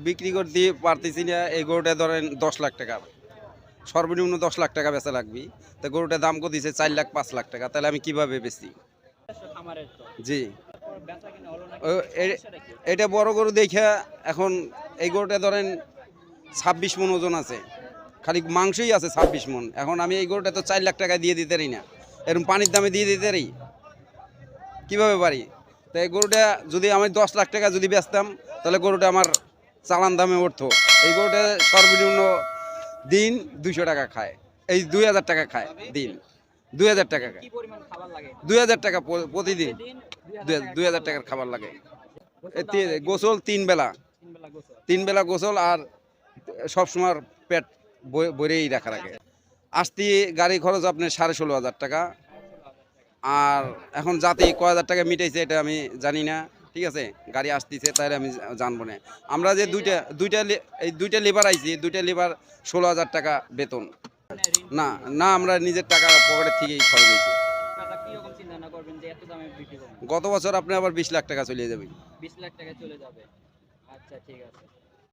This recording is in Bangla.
বিক্রি করতে পারতেছি না। এই গরুটা ধরেন 10 লাখ টাকা, সর্বনিম্ন 10 লাখ টাকা বেচা লাগবে। তা গরুটার দাম কত দিচ্ছে 4 লাখ 5 লাখ টাকা, তাহলে আমি কিভাবে বেচি? জি, এটা বড় গরু দেখে এখন এই গরুটা ধরেন 26 মন ওজন আছে, খালি মাংসই আছে 26 মন। এখন আমি এই গরুটা তো 4 লাখ টাকা দিয়ে দিতে পারি না, এরকম পানির দামে দিয়ে দিতে পারি? কিভাবে পারি? তো এই গরুটা যদি আমি 10 লাখ টাকা যদি বেচতাম, তাহলে গরুটা আমার চালান দামে উঠতো। এই গরুটা সর্বনিম্ন দিন 200 টাকা খায়, এই 2000 টাকা খায় দিন, 2000 টাকা খায়, 2000 টাকা প্রতিদিন, 2000 টাকার খাবার লাগে। গোসল 3 বেলা, 3 বেলা গোসল, আর সবসময় পেট ভরেই রাখা লাগে। আসতে গাড়ি খরচ আপনার 16,500 টাকা। আর এখন জাতি কয় হাজার টাকা মিটাইছে এটা আমি জানি না, ঠিক আছে, গাড়ি আসতেছে তাই আমি জানবো না। আমরা যে এই দুইটা লেবার আইছি, দুইটা লেবার 16,000 টাকা বেতন। না না, আমরা নিজের টাকা পকেটের থেকেই খরচ হয়েছে। গত বছর আপনি আবার 20 লাখ টাকা চলে যাবে। 20 লাখ টাকা চলে যাবে। আচ্ছা, ঠিক আছে।